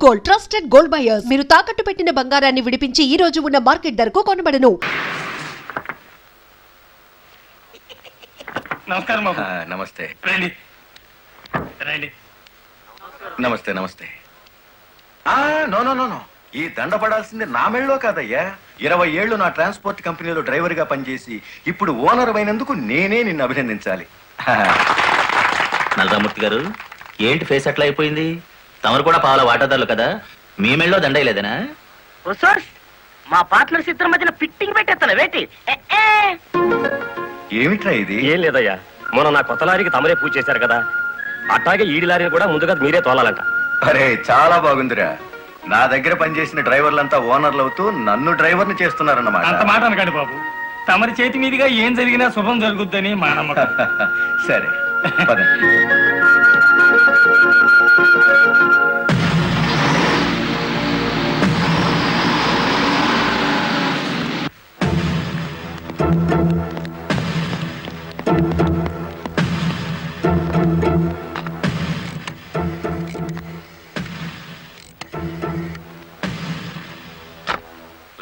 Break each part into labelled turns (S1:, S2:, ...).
S1: Gold, trusted gold buyers. మీరు తాకట్టు పెట్టిన బంగారాన్ని విడిపించి ఈ రోజు ఉన్న మార్కెట్ ధరకు కొనబడను.
S2: నమస్కారం బాబు.
S3: నమస్తే.
S2: రండి రండి.
S3: నమస్తే నమస్తే. నో నో నో నో, ఈ దండ పడాల్సింది నా మెళ్ళలో కాదయ్యా. 20 ఏళ్లు నా ట్రాన్స్పోర్ట్ కంపెనీలో డ్రైవర్ గా పనిచేసి ఇప్పుడు ఓనర్ అయినందుకు నేనే నిన్ను అభినందించాలి.
S4: నల్లరామూర్తి గారు, ఏంటి ఫేస్ అట్లా అయిపోయింది? తమరు కూడా పాల వాటాదారులు కదా, మీ మెళ్ళలో దండయలేదనా?
S5: మా పార్ట్నర్స్ ఇద్దరి మధ్యన ఫిట్టింగ్ పెట్టేస్తాను వేటి.
S3: ఏమిట్రా ఇది?
S6: ఏం లేదయ్యా, మొన్న నా కొత్త లారీకి తమరే పూజ చేశారు కదా, అట్లాగే ఈడి లారీని కూడా ముందుగా మీరే తోలాలంట.
S3: అరే చాలా బాగుందిరా. నా దగ్గర పనిచేసిన డ్రైవర్లంతా ఓనర్లు అవుతూ నన్ను డ్రైవర్ని చేస్తున్నారన్నమాట.
S2: అంత మాట అనకండి బాబు. తమరి చేతి మీదుగా ఏం జరిగినా శుభం జరుగుద్దని మా నమ్మకం.
S3: సరే పదండి.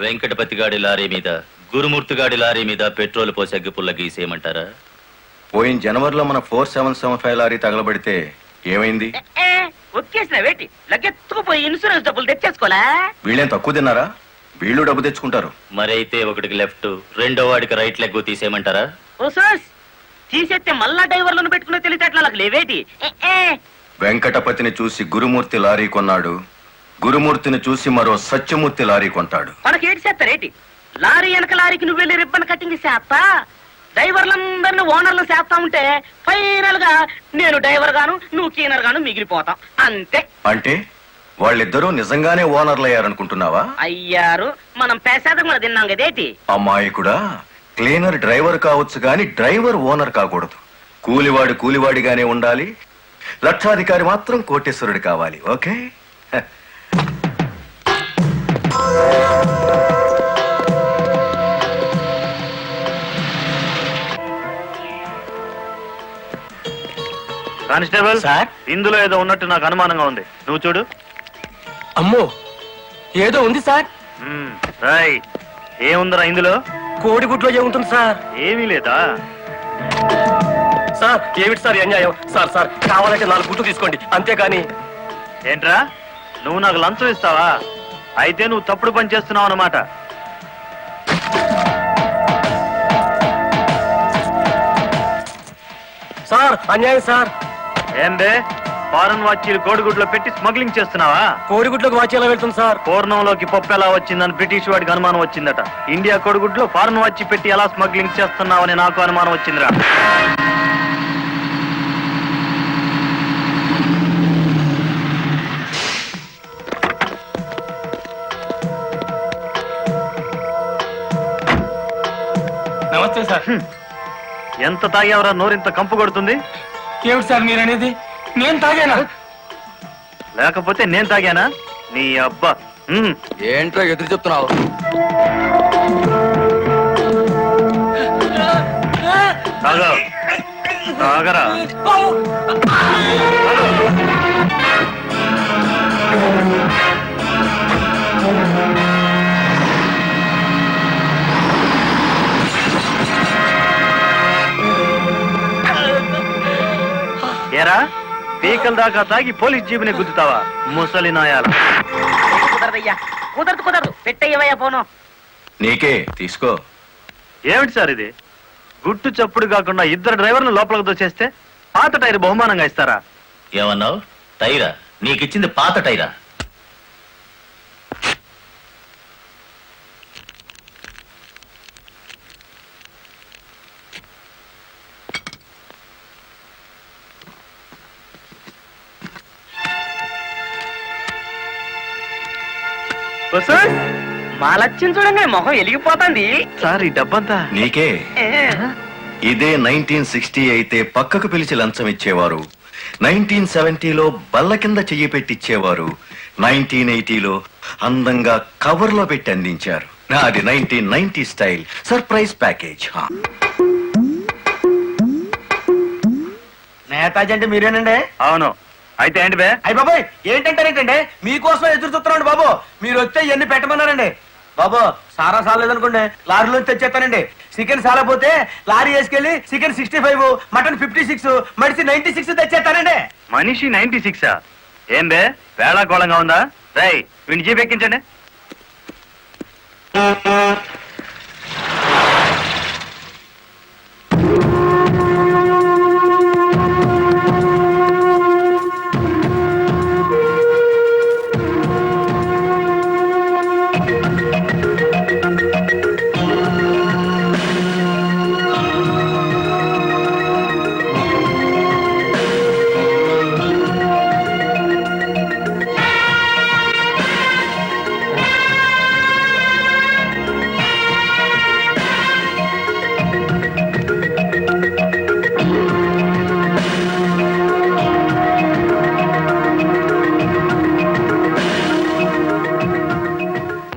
S4: వెంకటపతి గాడి లారీ మీద, గురుమూర్తి గాడి లారీ మీద పెట్రోల్ పోసి అగ్గిపుల్ల గీసేయమంటారా?
S3: పోయిన జనవరిలో మన 4775 లారీ తగలబడితే ఏమైంది?
S5: ఒక్కేసిన వేటి లగ్గెత్తుకుపోయి ఇన్సూరెన్స్ డబ్బులు తెచ్చేసుకోలే.
S3: వీళ్ళేం తక్కువ తిన్నారా? వీళ్ళు డబ్బు తెచ్చుకుంటారు.
S4: మరైతే ఒకటికి లెఫ్ట్, రెండో వాడికి రైట్ లెగ్ తీసేయమంటారా?
S5: ఓ సోస్ తీసేస్తే మళ్ళా డ్రైవర్లను పెట్టుకునే తెలిసేట్లా లేవేటి.
S3: వెంకటపతిని చూసి గురుమూర్తి లారీ కొన్నాడు, గురుమూర్తిని చూసి మరో సత్యమూర్తి లారీ కొంటాడు.
S5: మనకి ఏటి చేస్తారేటి? లారీ వెనక లారీకి నువ్వు వెళ్ళి రిబ్బన్ కటింగ్ చేస్తా, డ్రైవర్లందరినీ ఓనర్లు చేస్తా ఉంటే ఫైనల్ గా నేను డ్రైవర్ గాను నువ్వు క్లీనర్ గాను మిగిలిపోతాం అంతే.
S3: అంటే వాళ్ళిద్దరూ నిజంగానే ఓనర్లు అయ్యారనుకుంటున్నావా?
S5: అయ్యారు, మనం పేసాదం కూడా తిన్నాం కదేటి.
S3: అమ్మాయి కూడా క్లీనర్ డ్రైవర్ కావచ్చు గాని డ్రైవర్ ఓనర్ కాకూడదు. కూలివాడు కూలివాడిగానే ఉండాలి, లక్షాధికారి మాత్రం కోటేశ్వరుడు కావాలి. ఓకే?
S6: కానిస్టేబుల్ సార్, ఇందులో ఏదో ఉన్నట్టు నాకు అనుమానంగా ఉంది, నువ్వు చూడు.
S7: అమ్మో, ఏదో ఉంది సార్.
S6: రైట్, ఏముందరా ఇందులో?
S7: కోడిగుడ్లో ఏముంటుంది సార్?
S6: ఏమీ లేదా
S7: సార్? ఏమిటి సార్ అన్యాయం? సార్ సార్ కావాలంటే 4 గుడ్లు తీసుకోండి, అంతేకాని.
S6: ఏంట్రా, నువ్వు నాకు లంచం ఇస్తావా? అయితే నువ్వు తప్పుడు పని చేస్తున్నావు అన్నమాట.
S7: సార్ అన్యాయం సార్.
S6: ఏందే, ఫారెన్ వాచీలు కోడిగుడ్లో పెట్టి స్మగ్లింగ్ చేస్తున్నావా?
S7: కోడిగుడ్లోకి వాచ్ ఎలా వెళ్తుంది సార్?
S6: పూర్ణంలోకి పప్పు ఎలా వచ్చిందని బ్రిటిష్ వాడికి అనుమానం వచ్చిందట. ఇండియా కోడిగుడ్లో ఫారెన్ వాచ్ పెట్టి ఎలా స్మగ్లింగ్ చేస్తున్నావని నాకు అనుమానం వచ్చిందిరా.
S2: నమస్తే సార్.
S6: ఎంత తాగేవరా నోరింత కంపు కొడుతుంది?
S2: ఏమిటి సార్ మీరు అనేది? నేను తాగానా?
S6: లేకపోతే నేను తాగానా? నీ అబ్బా.
S7: ఏంట్రా ఎదురు చెప్తున్నావు?
S6: తాగా, తాగరా. ఏరా, పీకల దాకా తాగి పోలీస్ జీబుని గుద్దుతావా ముసలి నాయాల?
S5: కుదరదయ్యా, కుదరదు, పెట్టయ్యవయ్యా పోను.
S3: నీకే తీసుకో.
S6: ఏమిటి సార్ ఇది? గుట్టు చప్పుడు కాకుండా 2 డ్రైవర్లు లోపలికి దోచేస్తే పాత టైర్ బహుమానంగా ఇస్తారా?
S4: ఏమన్నావు? టైరా? నీకిచ్చింది పాత టైరా?
S5: మా లక్ష్యం చూడంగా మొహం వెలిగిపోతుంది.
S6: సార్ ఈ డబ్బంతా
S3: నీకే. ఇదే 1960 అయితే పక్కకు పిలిచి లంచం ఇచ్చేవారు, 1970లో బల్ల కింద చెయ్యి పెట్టిచ్చేవారు, 1980లో అందంగా కవర్లో పెట్టి అందించారు. నాది 1990 స్టైల్ సర్ప్రైజ్ ప్యాకేజ్.
S7: నేతాజీ అంటే మీరేనండి?
S6: అవును, అయితే ఏంటి బే?
S7: అయ్య బాబాయ్ ఏంటంటారేంటండి మీకోసం ఎదురు చూస్తున్నాండి బాబు. మీరు వస్తే ఇవన్నీ పెట్టమన్నారండి బాబు. సారా సాలేదనుకోండి లారీలో తెచ్చేస్తానండి. చికెన్ సాలపోతే లారీ వేసుకెళ్ళి చికెన్ 65, మటన్ 56, మడిసి 96 తెచ్చేస్తానండి.
S6: మనిషి 96? ఏం బే వేళాకోళంగా ఉందా? రై వీడిని జీప్ ఎక్కించండి.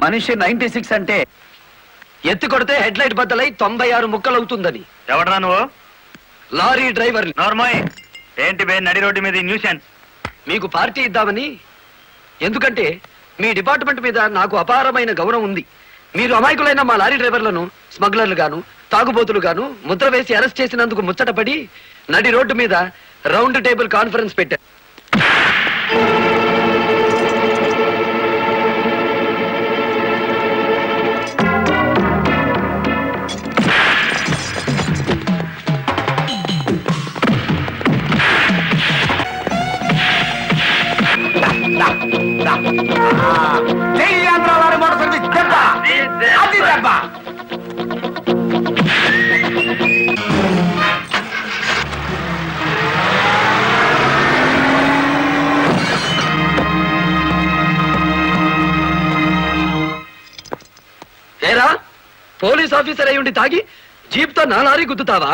S8: మనిషి 96 అంటే ఎత్తి కొడితే హెడ్ లైట్ బద్దలై 96 ముక్కలు అవుతుందని.
S6: ఎవడరా నువ్వు?
S8: Lorry driver.
S6: నార్మల్ ఏంటి బే నడి రోడ్డు మీద న్యూసెన్స్?
S8: మీకు పార్టీ ఇద్దామని. ఎందుకంటే మీ డిపార్ట్మెంట్ మీద నాకు అపారమైన గౌరవం ఉంది. మీరు అమాయకులైన మా లారీ డ్రైవర్లను స్మగ్లర్లు గాను తాగుబోతులు గాను ముద్ర వేసి అరెస్ట్ చేసినందుకు ముచ్చటపడి నడి రోడ్డు మీద రౌండ్ టేబుల్ కాన్ఫరెన్స్ పెట్టారు.
S7: జై ఆంధ్ర లారీ మోటార్ సర్వీస్ దెబ్బ. అది దెబ్బ.
S8: ఏరా పోలీస్ ఆఫీసర్ అయి ఉండి తాగి జీప్ తో నా లారీ గుద్దుతావా?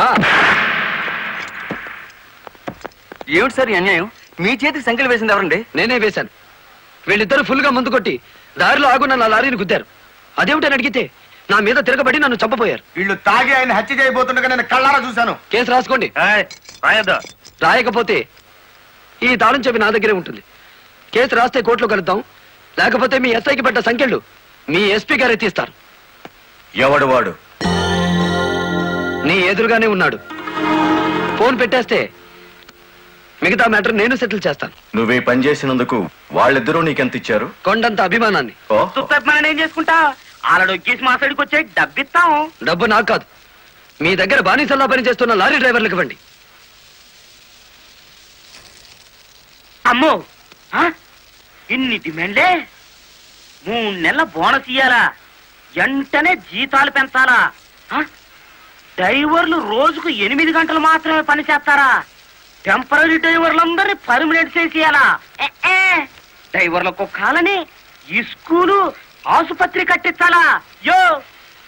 S7: ఏమిటి సార్ ఈ అన్యాయం? మీ చేతికి సంఖ్యలు వేసింది ఎవరండి?
S8: నేనే వేశాను. వీళ్ళిద్దరు ఫుల్ గా ముందు కొట్టి దారిలో ఆగున్న నా లారీని గుద్దారు. అదేమిటని అడిగితే నా మీద తిరగబడి నన్ను చంపపోయారు.
S7: వీళ్ళు తాగి ఆయన హత్య చేయబోతుండగా నేను కళ్ళారా చూశాను.
S8: కేసు రాసుకోండి.
S6: రాయద్దా?
S8: రాయకపోతే ఈ తాళం చెవి నా దగ్గరే ఉంటుంది. కేసు రాస్తే కోర్టులో కలుద్దాం. లేకపోతే మీ ఎస్ఐకి పడ్డ సంఖ్యలు మీ ఎస్పీ గారు ఎత్తిస్తారు.
S3: ఎవడు వాడు?
S8: నీ ఎదురుగానే ఉన్నాడు. ఫోన్ పెట్టేస్తే మిగతా మ్యాటర్ నేను సెటిల్ చేస్తాను.
S3: నువ్వే పని చేసినందుకు వాళ్ళిద్దరూ నీకెంత ఇచ్చారు?
S8: కొండంత అభిమానాన్ని.
S5: మనం ఏం చేసుకుంటా ఆలడొక్కేసి మా సైడ్కి వచ్చే డబ్బిస్తాం.
S8: డబ్బు నాకు కాదు, మీ దగ్గర బానిసల్లా పనిచేస్తున్న లారీ డ్రైవర్లకు ఇవ్వండి.
S5: అమ్మో ఆ? ఇన్ని డిమాండ్లే. 3 నెలల బోనస్ ఇయ్యాలా? వెంటనే జీతాలు పెంచాలా? ఆ? డ్రైవర్లు రోజుకు 8 గంటలు మాత్రమే పని చేస్తారా? టెంపరీ డ్రైవర్లందరినీ పర్మనెంట్ చేసేయాలా? డ్రైవర్లకు కాలని ఈ స్కూలు ఆసుపత్రి కట్టించాలా? యో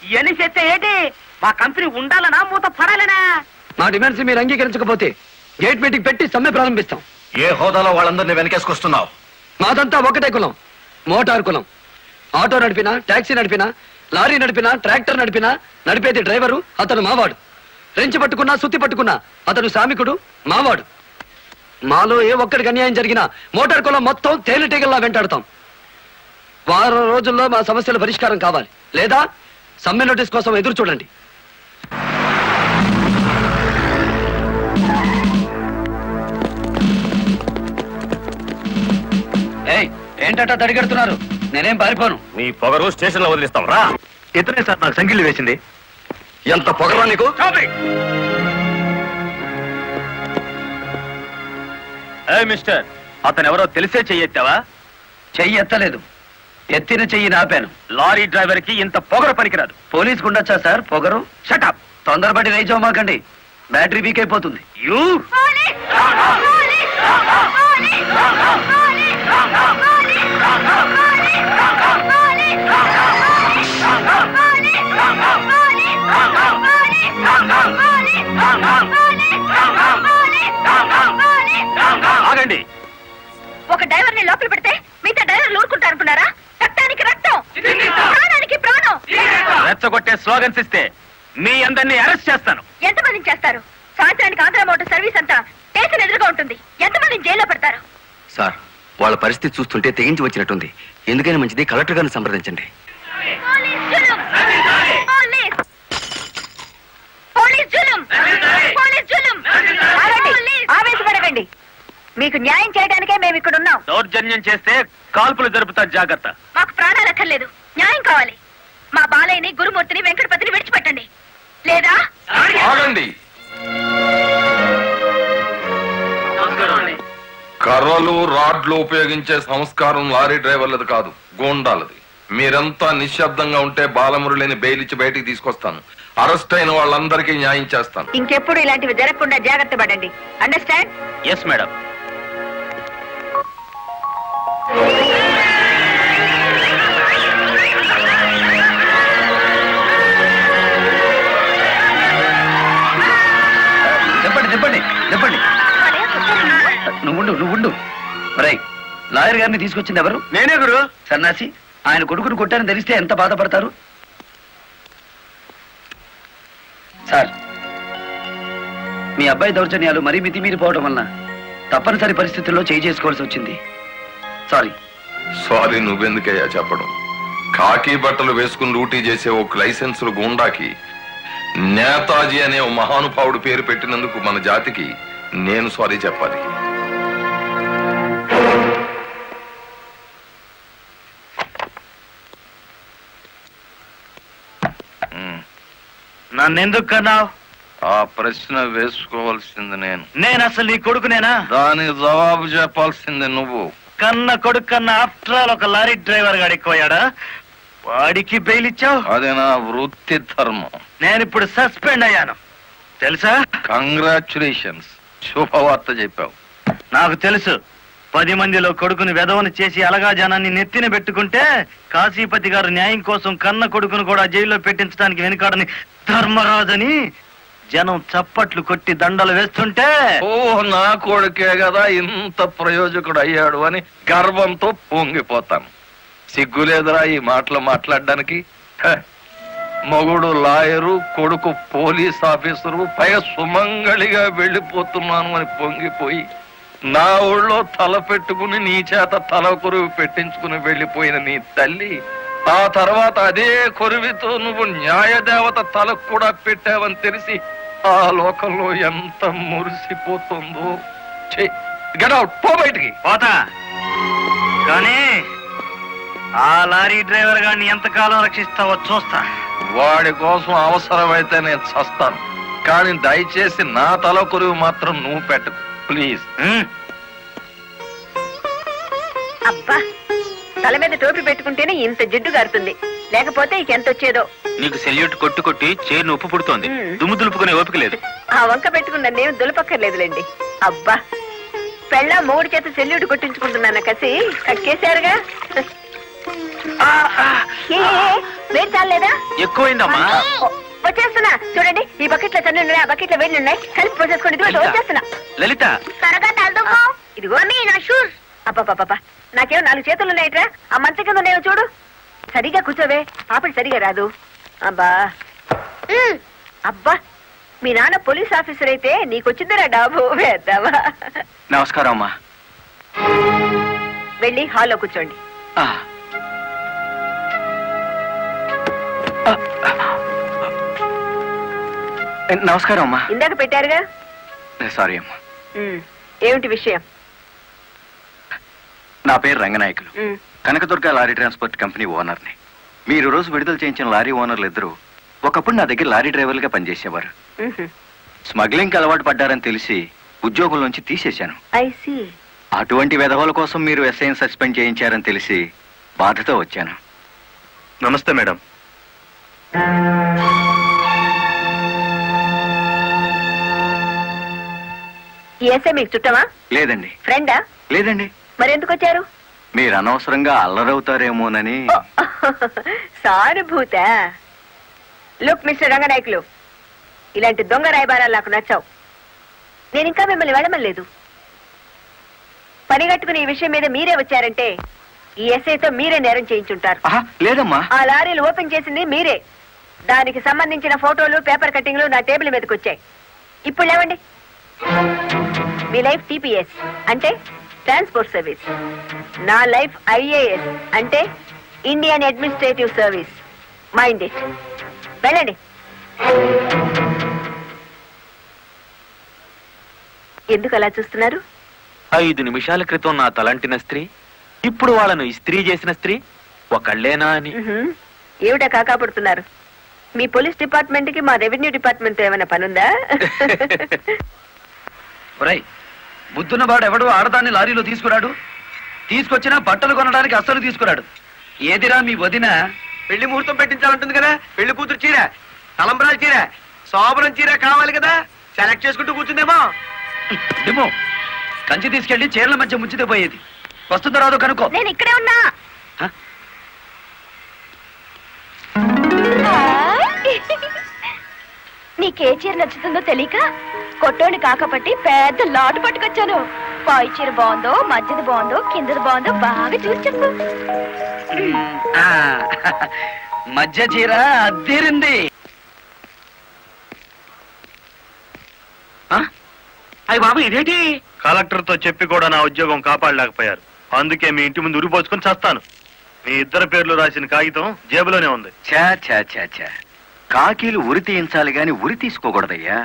S5: ఇవన్నీ చేస్తే ఏంటి? మా కంపెనీ ఉండాలనా మూత పడాలనా?
S8: మా డిమాండ్స్ మీరు అంగీకరించకపోతే గేట్ మీటింగ్ పెట్టి సమ్మె ప్రారంభిస్తాం.
S3: ఏ హోదాలో వాళ్ళందరినీ వెనకేసుకొస్తున్నావు?
S8: మాదంతా ఒకటే కులం, మోటార్ కులం. ఆటో నడిపినా, టాక్సీ నడిపినా, లారీ నడిపినా, ట్రాక్టర్ నడిపినా నడిపేది డ్రైవరు, అతను మావాడు. రెంచి పట్టుకున్నా, సుత్తి పట్టుకున్నా అతను శ్రామికుడు, మావాడు. మాలో ఏ ఒక్కడికి అన్యాయం జరిగినా మోటార్ కులం మొత్తం తేలిటీగల్లా వెంటాడతాం. వారం రోజుల్లో మా సమస్యల పరిష్కారం కావాలి, లేదా సమ్మె నోటీస్ కోసం ఎదురు చూడండి. ఏంటట తడిగడుతున్నారు? నేనేం పారిపోను.
S6: నీ పొగరు స్టేషన్ లో వదిలిస్తాం రా. ఇతనే సార్ నాకు సంఖ్యలు వేసింది.
S8: ఎంత పొగరా నీకు?
S6: మిస్టర్, అతను ఎవరో తెలిసే చెయ్యెత్తావా?
S8: చెయ్యి ఎత్తలేదు, ఎత్తిన చెయ్యి నాపాను.
S6: లారీ డ్రైవర్ కి ఇంత పొగరు పనికిరాదు.
S8: పోలీసుకు ఉండొచ్చా సార్ పొగరు? షటప్. తొందరపడి రైచోమాకండి, బ్యాటరీ వీక్ అయిపోతుంది.
S6: యూ ఆగండి.
S9: ఒక డ్రైవర్ ని లోపల పెడితే మిగతా డ్రైవర్లు ఊరుకుంటారు అనుకున్నారా? రక్తానికి రక్తం, ప్రాణానికి ప్రాణం.
S6: రెచ్చగొట్టే స్లోగన్స్ ఇస్తే మీ అందరినీ అరెస్ట్ చేస్తాను.
S9: ఎంతమందిని చేస్తారు? సాయంత్రానికి ఆంధ్ర మోటార్ సర్వీస్ అంతా స్టేషన్ ఎదురుగా ఉంటుంది. ఎంతమందిని జైల్లో పెడతారు?
S8: సార్ వాళ్ళ పరిస్థితి చూస్తుంటే తెగించి వచ్చినట్టుంది. ఎందుకైనా మంచిది కలెక్టర్ గారిని సంప్రదించండి.
S9: పోలీస్ జులుం! పోలీస్! పోలీస్ జులుం! పోలీస్ జులుం! ఆగండి! ఆవేశపడకండి. మీకు న్యాయం చేయడానికే మేము ఇక్కడ ఉన్నాం.
S6: దౌర్జన్యం చేస్తే కాల్పులు జరుపుతారు, జాగ్రత్త.
S9: మాకు ప్రాణాలు అక్కర్లేదు, న్యాయం కావాలి. మా బాలయ్యని, గురుమూర్తిని, వెంకటపతిని విడిచిపెట్టండి, లేదా
S10: ఆగండి. కర్రలు రాడ్లు ఉపయోగించే సంస్కారం లారీ డ్రైవర్లది కాదు, గోండాలది. మీరంతా నిశ్శబ్దంగా ఉంటే బాలమురళిని బెయిలిచ్చి బయటికి తీసుకొస్తాను. అరెస్ట్ అయిన వాళ్ళందరికీ న్యాయం చేస్తాను.
S9: ఇంకెప్పుడు ఇలాంటివి జరగకుండా జాగ్రత్త పడండి. అండర్స్టాండ్?
S6: Yes madam.
S8: చెప్పండి చెప్పండి చెప్పండి. నువ్వు రై, లాయర్ గారిని తీసుకొచ్చింది ఎవరు?
S7: నేనే గురు.
S8: సన్నాసి, ఆయన కొడుకును కొట్టారని తెలిస్తే ఎంత బాధపడతారు? సార్, మీ అబ్బాయి దౌర్జన్యాలు మరీ మితిమీరిపోవడం వలన తప్పనిసరి పరిస్థితుల్లో చేయి చేసుకోవాల్సి వచ్చింది. సారీ.
S10: సారీ నువ్వెందుకయ్యా చెప్పడం? కాకి బట్టలు వేసుకుని డ్యూటీ చేసే ఒక లైసెన్సులు గూండాకి నేతాజీ అనే ఓ మహానుభావుడు పేరు పెట్టినందుకు మన జాతికి నేను సారీ చెప్పాలి.
S6: నన్నెందుకు కన్నావు?
S10: ఆ ప్రశ్న వేసుకోవాల్సింది
S6: నేను అసలు నీ కొడుకునేనా?
S10: దానికి జవాబు చెప్పాల్సింది నువ్వు.
S6: కన్న కొడుకు కన్నా ఆఫ్టర్ ఆల్ ఒక లారీ డ్రైవర్ గాడు ఎక్కువయ్యాడా? వాడికి బెయిల్ ఇచ్చావు?
S10: అది నా వృత్తి ధర్మం.
S6: నేను ఇప్పుడు సస్పెండ్ అయ్యాను తెలుసా?
S10: కంగ్రాచులేషన్స్, శుభవార్త చెప్పావు.
S6: నాకు తెలుసు. 10 మందిలో కొడుకుని వెధవను చేసి అలగా జనాన్ని నెత్తిన పెట్టుకుంటే కాశీపతి గారు న్యాయం కోసం కన్న కొడుకును కూడా జైల్లో పెట్టించడానికి వెనుకాడని ధర్మరాజని జనం చప్పట్లు కొట్టి దండలు వేస్తుంటే,
S10: ఓ నా కొడుకే కదా ఇంత ప్రయోజకుడు అయ్యాడు అని గర్వంతో పొంగిపోతాను. సిగ్గులేదురా ఈ మాటలు మాట్లాడడానికి? మగుడు లాయరు, కొడుకు పోలీస్ ఆఫీసరు, పైగా సుమంగళిగా వెళ్ళిపోతున్నాను అని పొంగిపోయి నా ఊళ్ళో తల పెట్టుకుని నీ చేత తల కొరువు పెట్టించుకుని వెళ్ళిపోయిన నీ తల్లి ఆ తర్వాత అదే కొరువితో నువ్వు న్యాయదేవత తలకు కూడా పెట్టావని తెలిసి ఆ లోకంలో ఎంత మురిసిపోతుందో. గెట్ అవుట్, పో బయటికి.
S6: పోతా, కానీ ఆ లారీ డ్రైవర్ గారిని ఎంతకాలం రక్షిస్తావో చూస్తా.
S10: వాడి కోసం అవసరమైతే నేను చస్తాను, కానీ దయచేసి నా తల కొరువు మాత్రం నువ్వు పెట్టకు ప్లీజ్.
S9: అబ్బా, తల మీద టోపీ పెట్టుకుంటేనే ఇంత జిడ్డు గారుతుంది, లేకపోతే ఇకెంత వచ్చేదో.
S4: నీకు సెల్యూట్ కొట్టు కొట్టి చేరు ఉప్పు పుడుతోంది, దుమ్ము దులుపుకునే ఓపిక లేదు.
S9: ఆ వంక పెట్టుకున్న నేను దులపక్కర్లేదులేండి. అబ్బా, పెళ్ళ 3 చేత సెల్యూట్ కొట్టించుకుంటున్నాను కసి కక్కేశారుగా. వేడి చాలేదా?
S4: ఎక్కువైందమ్మా.
S9: వచ్చేస్తున్నా చూడండి, ఈ బకెట్ లో తన్ను ఉన్నాయి, ఆ బకెట్ లో వేడి ఉన్నాయి, కలిసి పోసేసుకోండి. వచ్చేస్తున్నా.
S4: లలిత,
S9: త్వరగా తలదుకో. ఇదిగో నా షూస్. అబ్బా, నాకేమో 4 చేతులు ఉన్నాయిట్రా. ఆ మంచం కింద ఉన్నాయో చూడు. సరిగా కూర్చోవే, పాపడి సరిగా రాదు. అబ్బా అబ్బా, మీ నాన్న పోలీస్ ఆఫీసర్ అయితే నీకొచ్చిందిరా డాబు వేద్దావా.
S8: నమస్కారం అమ్మా.
S9: వెళ్ళి హాల్లో కూర్చోండి.
S8: నమస్కారం అమ్మా.
S9: ఇందాక పెట్టారుగా.
S8: సారీ అమ్మా.
S9: ఏమిటి విషయం?
S8: నా పేరు రంగనాయకులు,
S9: ఉమ్,
S8: కనకదుర్గ లారీ ట్రాన్స్పోర్ట్ కంపెనీ ఓనర్ని. మీరు రోజు విడుదల చేయించిన లారీ ఓనర్లు ఇద్దరు ఒకప్పుడు నా దగ్గర లారీ డ్రైవర్లుగా పనిచేసేవారు.
S9: ఉహు.
S8: స్మగ్లింగ్ అలవాటు పడ్డారని తెలిసి ఉద్యోగం నుంచి తీసేశాను.
S9: I see.
S8: అటువంటి విధవల కోసం మీరు ఎస్ఐని సస్పెండ్ చేయించారని తెలిసి బాధతో వచ్చాను.
S6: నమస్తే మేడం.
S9: ఈ ఎస్ఐ మీకు చుట్టమా?
S8: లేదండి.
S9: ఫ్రెండా?
S8: లేదండి.
S9: మరెందుకు వచ్చారు?
S8: మీరు అనవసరంగా అల్లరవుతారేమోనని.
S9: సానుభూత. లుక్ మిస్టర్ రంగనాయకులు, ఇలాంటి దొంగ రాయబారాలు నాకు నచ్చావు. నేను ఇంకా మిమ్మల్ని వెళ్ళమలేదు. పనిగట్టుకుని ఈ విషయం మీద మీరే వచ్చారంటే ఈ ఎస్ఐతో మీరే నేరం చేయించుంటారు.
S8: లేదమ్మా.
S9: ఆ లారీలు ఓపెన్ చేసింది మీరే. దానికి సంబంధించిన ఫోటోలు, పేపర్ కట్టింగ్లు నా టేబుల్ మీదకి వచ్చాయి. ఇప్పుడు లేవండి. మీ లైఫ్ టీపీఎస్ అంటే ట్రాన్స్పోర్ట్ సర్వీస్. నా లైఫ్ ఐఏఎస్ అంటే Indian administrative service. Mind it. వెళ్ళండి. ఎందుకు అలా చూస్తున్నారు?
S4: 5 నిమిషాల క్రితం నా తలంటిన స్త్రీ ఇప్పుడు వాళ్ళను ఇస్త్రీ చేసిన స్త్రీ ఒకళ్ళేనా అని.
S9: ఏమిటా కాకాపడుతున్నారు? మీ పోలీస్ డిపార్ట్మెంట్ కి మా రెవెన్యూ డిపార్ట్మెంట్ ఏమైనా పనుందా?
S8: ఒరేయ్, బుద్ధున్నవాడు ఎవడు ఆడదాన్ని లారీలో తీసుకురాడు. తీసుకొచ్చినా బట్టలు కొనడానికి అస్సలు తీసుకురాడు. ఏదిరా మీ వదిన?
S7: పెళ్లి ముహూర్తం పెట్టించాలంటుంది కదా. పెళ్లి కూతురు చీర, తలంబ్రాల చీర, శోభనం చీర కావాలి కదా. సెలెక్ట్ చేసుకుంటూ కూర్చుందేమో.
S8: ఏమో కంచి తీసుకెళ్లి చీరల మధ్య ముంచితే పోయేది. వస్తుందో రాదో కనుక్కో.
S9: నేను ఇక్కడే ఉన్నా.
S8: హ?
S9: నీకే చీర నచ్చుతుందో తెలియక కొట్టోని కాకపట్టి పెద్ద లాటు పట్టుకొచ్చాను. పై చీర బాగుందో, మధ్యది బాగుందో, కిందది బాగుందో బాగా చూసి చెప్పు.
S8: ఆ, మధ్య చీర అద్దీరింది.
S5: అయ్యి బాబు ఇదేంటి?
S6: కలెక్టర్ తో చెప్పి కూడా నా ఉద్యోగం కాపాడలేకపోయారు. అందుకే మీ ఇంటి ముందు ఉరిపోసుకొని చేస్తాను. మీ ఇద్దరు పేర్లు రాసిన కాగితం జేబులోనే ఉంది.
S3: ఛా ఛా ఛా ఛా, కాకీలు ఉరి తీయించాలి గాని ఉరి తీసుకోకూడదయ్యా.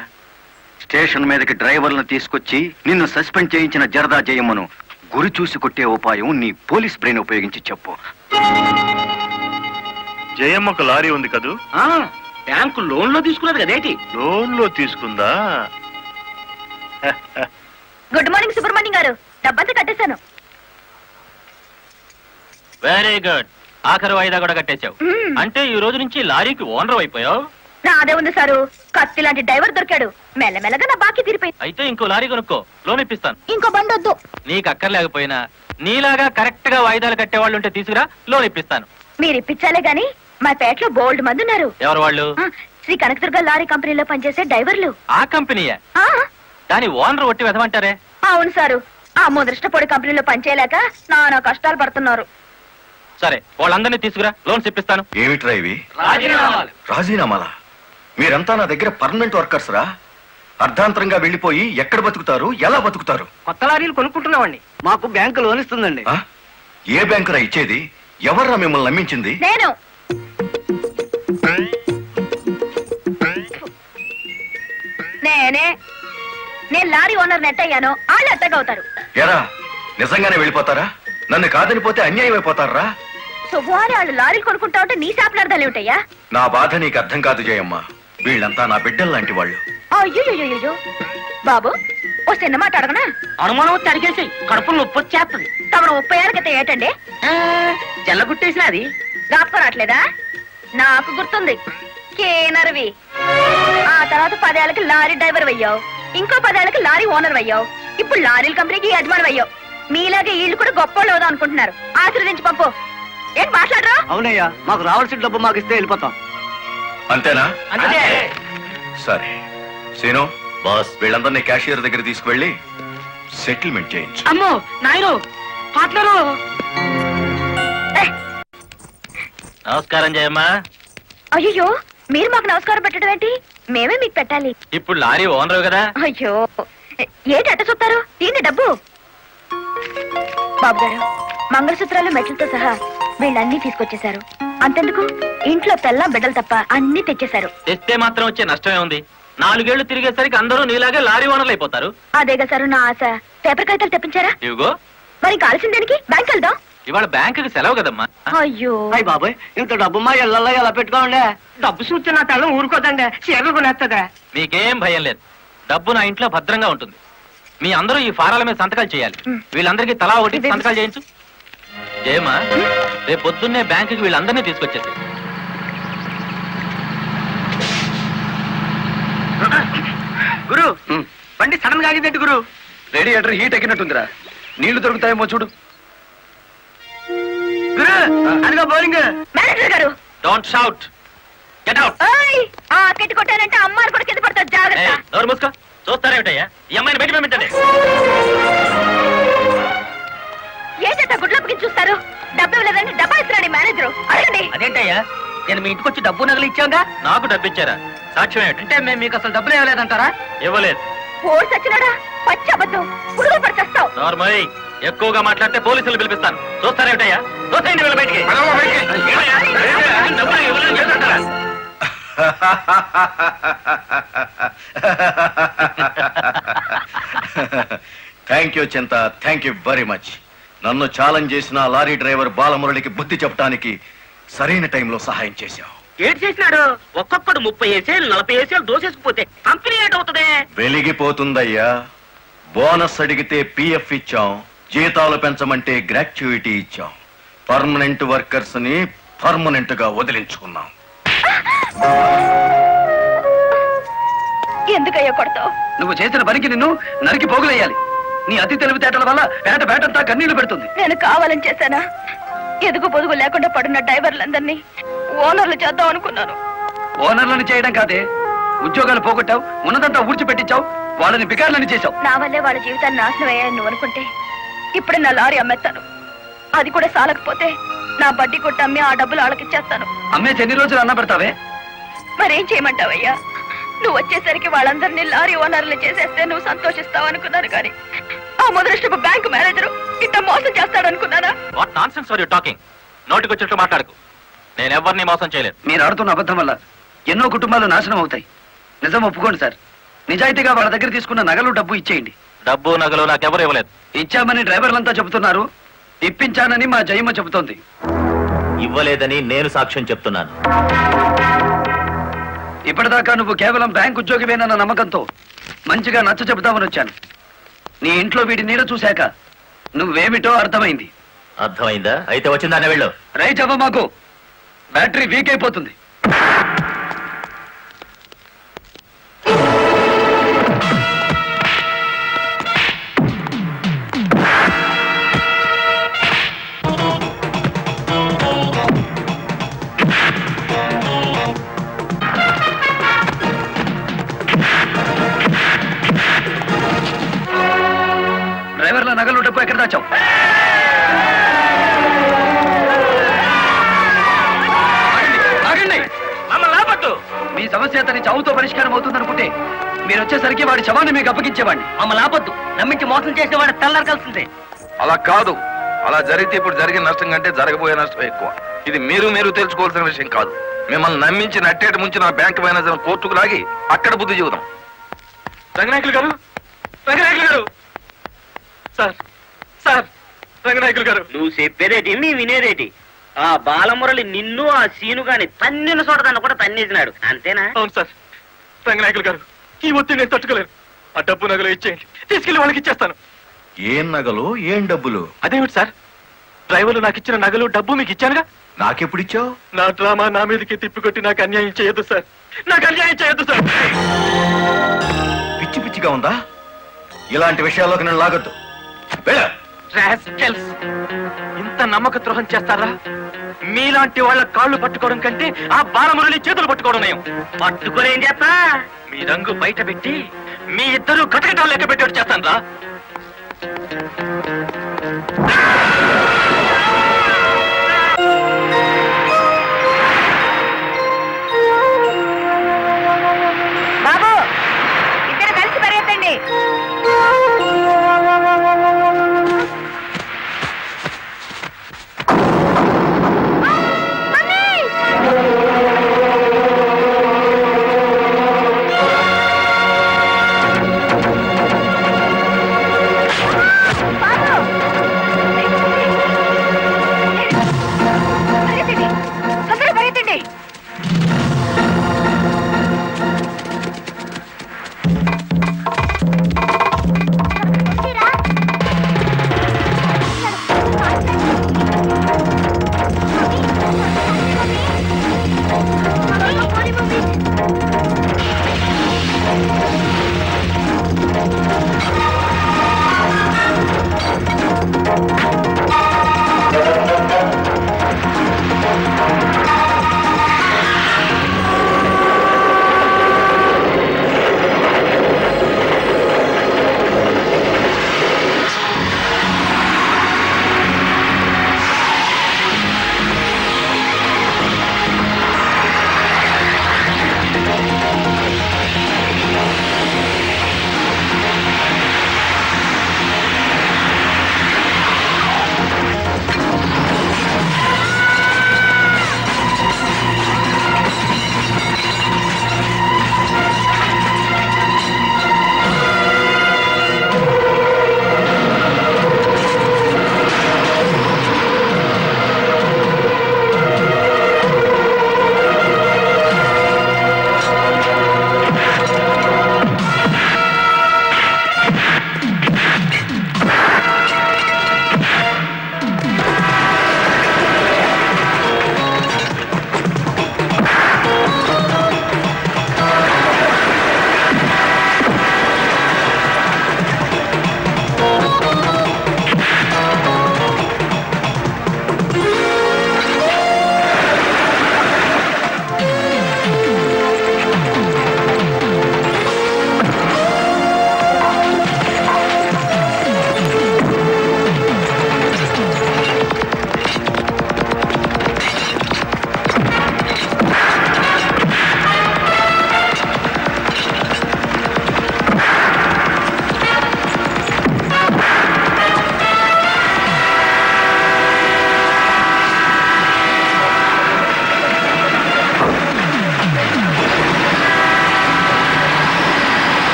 S3: స్టేషన్ మీదకి డ్రైవర్లను తీసుకొచ్చి నిన్ను సస్పెండ్ చేయించిన జరదా జయమ్మను గురి చూసి కొట్టే ఉపాయం నీ పోలీస్ బ్రెయిన్ ఉపయోగించి చెప్పు.
S6: జయమ్మకు లారీ ఉంది కదూ?
S5: బ్యాంకు లోన్ లో తీసుకున్నది కదేటి?
S6: లోన్ లో తీసుకుందా?
S9: గుడ్ మార్నింగ్ సుబ్రహ్మణ్యం గారు. డబ్బంతా కట్టేశాను.
S4: Very good. ఆఖరి వాయిదా కూడా కట్టేశావు. అంటే ఈ రోజు నుంచి లారీకి ఓనర్ అయిపోయావు.
S9: నాదే ఉంది సారు. కత్తి లాంటి డ్రైవర్ దొరికాడు. మెల్లమెల్లగా నా బాకీ తీరిపోయింది.
S4: అయితే ఇంకో లారీ కొనుక్కో, లోన్ ఇప్పిస్తాను.
S9: ఇంకో బండి వద్దు.
S4: నీకు అక్కర్లేకపోయినా నీలాగా కరెక్ట్ గా వాయిదాలు కట్టేవాళ్ళు ఉంటే తీసుకురా, లోన్ ఇప్పిస్తాను.
S9: మీరు ఇప్పించాలే గాని మా పేటలో బోల్డ్ మంది ఉన్నారు.
S4: ఎవరు వాళ్ళు?
S9: శ్రీ కనకదుర్గ లారీ కంపెనీలో పనిచేసే డ్రైవర్లు.
S4: ఆ కంపెనీయే?
S9: ఆ,
S4: దాని ఓనర్ ఒట్టి వెదమంటారే?
S9: అవును సారు. ఆ ముదృష్టపొడి కంపెనీలో పనిచేయలేక నానా కష్టాలు పడుతున్నారు.
S4: సరే, వాళ్ళందరినీ తీసుకురా, లోన్స్ ఇప్పిస్తాను.
S3: ఏమిట్రా ఇవి? రాజీనామాలా? మీరంతా నా దగ్గర పర్మనెంట్ వర్కర్స్ రా. అర్ధాంతరంగా వెళ్ళిపోయి ఎక్కడ బతుకుతారు, ఎలా బతుకుతారు?
S5: కొత్త లారీలు కొనుక్కుంటున్నామండి.
S7: మాకు బ్యాంకు లోన్ ఇస్తుందండి.
S3: ఆ? ఏ బ్యాంకురా ఇచ్చేది? ఎవర్రా మిమ్మల్ని నమ్మించింది?
S9: నేను నేను లారీ ఓనర్ నెట్ అయ్యాను. వాళ్ళు ఎట్టగవుతారు.
S3: ఎరా, నిజంగానే వెళ్ళిపోతారా? నన్ను కాదని పోతే అన్యాయం అయిపోతారా?
S9: శుభవారి వాళ్ళు లారీలు కొనుక్కుంటా ఉంటే నీ శాపలార్థాలు ఏమిటయ్యా?
S3: నా బాధ నీకు అర్థం కాదు జయమ్మ. వీళ్ళంతా నా బిడ్డలు లాంటి వాళ్ళు.
S9: అయ్యో బాబు, ఓ చిన్న మాట అడగనా?
S5: అనుమానం వచ్చి అడిగేసి కడుపులో నొప్పి వచ్చేస్తుంది.
S9: తమను 30 ఏళ్ళ క్రితం ఏటండి
S5: జల్లగుట్టేసిన అది
S9: జ్ఞాపకం రావట్లేదా? నాకు గుర్తుంది. కేనరవి. ఆ తర్వాత 10 ఏళ్ళకి లారీ డ్రైవర్ అయ్యావు. ఇంకో 10 ఏళ్ళకి లారీ ఓనర్ అయ్యావు. ఇప్పుడు లారీల కంపెనీకి యజమాని అయ్యావు. మీలాగే వీళ్ళు కూడా గొప్ప అనుకుంటున్నారు. ఆశీర్వదించి పంపు. ఏం మాట్లాడరా?
S7: అవునయ్యా, మాకు రావాల్సిన డబ్బు మాకు ఇస్తే వెళ్ళిపోతాం.
S3: అంతేనా?
S5: అంతే.
S3: సరే సీను బాస్, వీళ్ళందరినీ క్యాషియర్ దగ్గర తీసుకువెళ్ళి సెటిల్మెంట్ చేయించు.
S5: అమ్మో నాయను పాటలు.
S4: నమస్కారం జయమ్మా.
S9: అయ్యో, మీరు మాకు నమస్కారం పెట్టడం ఏంటి? మేమే మీకు పెట్టాలి.
S4: ఇప్పుడు లారీ ఓనర్ కదా.
S9: అయ్యో, ఏంటి అట్ట చూస్తారు? దీన్ని డబ్బు. బాబు గారు, మంగళసూత్రాలు మెట్లతో సహా వీళ్ళన్నీ తీసుకొచ్చేశారు. అంతెందుకు, ఇంట్లో తెల్ల బిడ్డలు తప్ప అన్ని తెచ్చేశారు.
S4: తెస్తే మాత్రం వచ్చే నష్టమే ఉంది. 4 ఏళ్లు తిరిగేసరికి అందరూ నీలాగే లారీ ఓనర్లు అయిపోతారు.
S9: అదేగా సారు నా ఆశ. పేపర్ కాగితాలు తెప్పించారా?
S4: ఇవిగో.
S9: మరి కాల్సిన దానికి బ్యాంక్ వెళ్దాం.
S4: ఇవాళ బ్యాంకుకి సెలవు కదమ్మా.
S9: అయ్యో,
S7: అయ్యి బాబాయ్, ఇంత డబ్బు మా ఇళ్ళల్లో ఎలా పెట్టుకోండి?
S5: డబ్బు చూస్తే నా తల్లం ఊరుకోదండి. చీరలు కొనేస్తుందా?
S4: మీకేం భయం లేదు. డబ్బు నా ఇంట్లో భద్రంగా ఉంటుంది. మీ అందరూ ఈ ఫారాల మీద సంతకాలు చేయాలి. వీళ్ళందరికీ తలా ఒకటి సంతకాలు చేయించు. జయమ్మా, రేపు పొద్దున్నే బ్యాంకుకి వీళ్ళందరినీ తీసుకొచ్చేసి.
S7: గురు, బండి సడన్ గా ఆగిందేంటి గురు?
S8: Radiator heat ఎక్కినట్టుందిరా. నీళ్లు దొరుకుతాయేమో చూడు.
S7: గురు, అదిగో బౌలింగ్.
S9: మేనేజర్ గారు,
S4: డోంట్ షౌట్, గెట్ అవుట్.
S9: ఓయ్, ఆ కెట్టి కొట్టానంటే అమ్మారు కూడా కింద పడతారు. జాగ్రత్త.
S4: నోరు మూసుకో. చూస్తారేమిటయ్యా, ఈ అమ్మాయిని బయట పంపించండి.
S9: ఏంటంటే గుడ్లప్పకి చూస్తారు? డబ్బు ఇవ్వలేదని డబ్బా ఇస్తున్నాడు మేనేజర్. అడగండి.
S5: అదేంటయ్యా, నేను మీ ఇంటికి వచ్చి డబ్బు నగలు ఇచ్చాగా.
S4: నాకు డబ్బు ఇచ్చారా? సాక్ష్యం ఏమిటి?
S5: అంటే మేము మీకు అసలు డబ్బులు ఇవ్వలేదంటారా?
S4: ఇవ్వలేదు.
S9: ఓడి సచ్చినాడా? పచ్చి అబద్ధం. పురుగులు పడి చేస్తావు.
S4: నార్మల్. ఎక్కువగా మాట్లాడితే పోలీసులు పిలిపిస్తాను. చూస్తారేమిటయ్యా? చూస్తాయండి వీళ్ళ బయటికి. ఏమయ్యా? డబ్బులు ఇవ్వలేని చేస్తుంటారా?
S3: థ్యాంక్ యూ చింత, థ్యాంక్ యూ వెరీ మచ్. నన్ను ఛాలెంజ్ చేసిన ఆ లారీ డ్రైవర్ బాలమురళికి బుద్ధి చెప్పడానికి సరైన టైంలో సహాయం చేశావు.
S5: ఏడు చేసినాడు? ఒక్కొక్కడు 30 ఏసేలు 40 ఏసేలు దోసేసుకుపోతే కంపెనీ ఏటవుతుంది?
S3: వెలిగిపోతుందయ్యా. బోనస్ అడిగితే పిఎఫ్ ఇచ్చాం, జీతాలు పెంచమంటే గ్రాట్యుయిటీ ఇచ్చాం. పర్మనెంట్ వర్కర్స్ ని పర్మనెంట్ గా వదిలించుకున్నాం.
S9: ఎందుకయ్యా కొడతావు?
S8: నువ్వు చేసిన పనికి నిన్ను నరికి పోగులేయాలి. నీ అతి తెలివితేటల వల్ల బేటంతా కన్నీళ్లు పెడుతుంది.
S9: నేను కావాలని చేశానా? ఎదుగు పొదుగు లేకుండా పడున్న డ్రైవర్లందరినీ ఓనర్లు చేద్దాం అనుకున్నాను.
S8: ఓనర్లను చేయడం కాదే, ఉద్యోగాలు పోగొట్టావు, ఉన్నదంతా ఊడ్చిపెట్టించావు, వాళ్ళని బికార్లని చేశావు.
S9: నా వల్లే వాళ్ళ జీవితాన్ని నాశనం అయ్యాయని నువ్వు అనుకుంటే ఇప్పుడు నా లారీ అమ్మేస్తాను. అది కూడా సాలకపోతే నా బడ్డీ కొట్టి అమ్మి ఆ డబ్బులు వాళ్ళకిచ్చేస్తాను.
S8: అమ్మేసి ఎన్ని రోజులు అన్న పెడతావే?
S9: మరేం చేయమంటావయ్యా? నువ్వు వచ్చేసరికి వాళ్ళందరినీ లారీ ఓనర్లు చేసేస్తే నువ్వు సంతోషిస్తావు అనుకున్నాను, కానీ ఆ ముదృష్టపు బ్యాంకు మేనేజరు ఇట్ట మోసం చేస్తాడనుకున్నానా?
S4: What nonsense are you talking? నోటికొచ్చినట్టు మాట్లాడకు. నేను ఎవరిని మోసం చేయలేదు.
S8: మీరు ఆడుతున్న అబద్ధం వల్ల ఎన్నో కుటుంబాలు నాశనం అవుతాయి. నిజం ఒప్పుకోండి సార్. నిజాయితీగా వాళ్ళ దగ్గర తీసుకున్న నగలు డబ్బు ఇచ్చేయండి.
S4: డబ్బు నగలు నాకెవరు ఇవ్వలేదు.
S8: ఇచ్చామని డ్రైవర్లంతా చెబుతున్నారు, ఇప్పించానని మా జయమ్మ చెబుతోంది.
S4: ఇవ్వలేదని నేను సాక్ష్యం చెప్తున్నాను.
S8: ఇప్పటిదాకా నువ్వు కేవలం బ్యాంక్ ఉద్యోగివేనన్న నమ్మకంతో మంచిగా నచ్చ చెబుతామని వచ్చాను. నీ ఇంట్లో వీడి నీడ చూశాక నువ్వేమిటో అర్థమైంది.
S4: అర్థమైందా? అయితే వచ్చిందానే వెళ్ళు.
S8: రైట్ అవ్వ, మాకు బ్యాటరీ వీక్ అయిపోతుంది. డ్రైవర్ల నగలు డబ్బు ఎక్కడ దాచావు? ఆగండి.
S4: మమ్మల్ని ఆపొద్దు.
S8: మీ సమస్య అతని చావుతో పరిష్కారం అవుతుందనుకుంటే మీరు వచ్చేసరికి వాడి శవాన్ని మీకు అప్పగించేవాడిని.
S5: మమ్మల్ని ఆపొద్దు. నమ్మించి మోసం చేసే వాడు తెల్లారకాల్సిందే.
S10: అలా కాదు. అలా జరిగితే ఇప్పుడు జరిగిన నష్టం కంటే జరగబోయే నష్టం ఎక్కువ. ఇది మీరు తెలుసుకోవాల్సిన విషయం కాదు. మిమ్మల్ని నమ్మించి నట్టేట ముంచి నా బ్యాంక్ మేనేజర్ కోర్టుకు లాగి అక్కడ బుద్ధి చూద్దాం.
S4: రంగనాయకులు గారు, రంగనాయకులు గారు, సార్ సార్, రంగనాయకులు గారు.
S5: నువ్వు చెప్పేదేటి మీ వినేదేటి? ఆ బాలమురళి నిన్ను ఆ సీనుగాని తన్నిన చోటదాన్ని కూడా తన్నేసినాడు, అంతేనా?
S4: అవును సార్. రంగనాయకులు గారు, ఈ ఒత్తిడి నేను తట్టుకోలేను. ఆ డబ్బు నగలు ఇచ్చేయండి, తీసుకెళ్లి వాళ్ళకి ఇచ్చేస్తాను.
S3: ఏం నగలు, ఏం డబ్బులు?
S4: అదేమిటి సార్, డ్రైవర్లు నాకు ఇచ్చిన నగలు డబ్బు మీకు ఇచ్చానుగా.
S3: నాకెప్పుడిచ్చావు?
S4: నా డ్రామా నా మీదకి తిప్పికొట్టి నాకు అన్యాయం చేయొద్దు సార్. నాకు అన్యాయం చేయొద్దు సార్.
S3: పిచ్చి పిచ్చిగా ఉందా? ఇలాంటి విషయాల్లోకి నేను లాగొద్దు. వెళ్ళ.
S4: రాస్కెల్స్, ఇంత నమ్మక ద్రోహం చేస్తారా? మీలాంటి వాళ్ళ కాళ్ళు పట్టుకోవడం కంటే ఆ బాలమురళి చేతులు పట్టుకోవడం నయం.
S5: పట్టుకొని ఏం చేస్తా?
S4: మీ రంగు బయట పెట్టి మీ ఇద్దరు కటకటాలు లెక్క పెట్టేట్టు చేస్తాను రా.
S9: బాబు, ఇద్దరు కలిసి పరిగెత్తండి. బాబు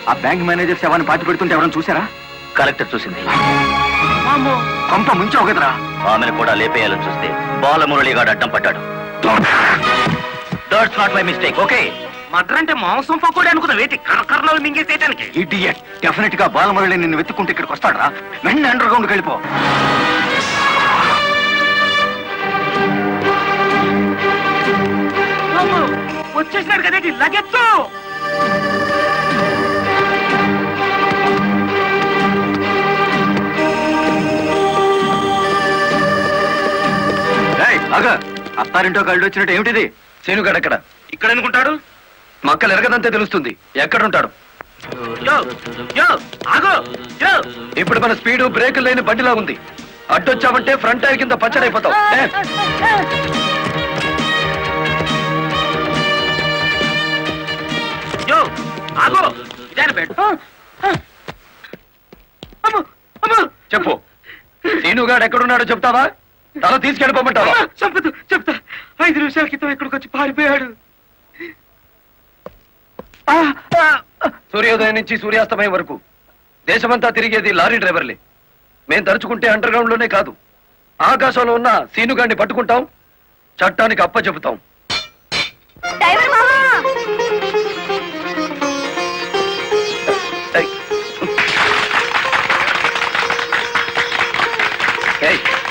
S8: ఆ బ్యాంక్ మేనేజర్ శవాన్ని పాతి పెడుతుంటే ఎవరైనా చూసారా?
S4: కలెక్టర్ చూసింది.
S8: కొంప ముంచావు కదరా.
S4: ఆమెను కూడా లేపేయాలని చూస్తే బాలమురళిగాడు అడ్డం పడ్డాడు. That's not my mistake. Okay,
S5: Madra అంటే మాంసం పకోడీ అనుకున్న వేటి కర్నలు మింగేసేయటానికి.
S8: ఇడియట్. డెఫినెట్ గా బాలమురళి నిన్ను వెతుక్కుంటే ఇక్కడికి వస్తాడరా. వెంటనే అండర్ గ్రౌండ్కి వెళ్ళిపో.
S5: వచ్చేసినాడు కదేటి లగెత్తు.
S8: అత్తారింటో కళ్ళు వచ్చినట్టు ఏమిటిది? శేనుగాడు ఎక్కడ?
S6: ఇక్కడ ఎందుకుంటాడు?
S8: మక్కలు ఎరగదంతే తెలుస్తుంది. ఎక్కడుంటాడు?
S5: యో యో ఆగో యో.
S8: ఇప్పుడు మన స్పీడు బ్రేకులు లేని బండిలా ఉంది. అడ్డొచ్చామంటే ఫ్రంట్ టైర్ కింద పచ్చడైపోతావు.
S5: యో ఆగో ఇదాని పెట్టు.
S8: చెప్పు, శేనుగాడు ఎక్కడున్నాడో చెప్తావా? తల తీసుకెళ్ళిపోమంటావా?
S5: చంపదు, చెప్తా. 5 నిమిషాల క్రితం ఇక్కడికి వచ్చి పారిపోయాడు.
S8: సూర్యోదయం నుంచి సూర్యాస్తమయం వరకు దేశమంతా తిరిగేది లారీ డ్రైవర్లే. మేం తలుచుకుంటే అండర్ గ్రౌండ్ లోనే కాదు, ఆకాశంలో ఉన్న సీనుగాడిని పట్టుకుంటాం, చట్టానికి అప్ప చెబుతాం.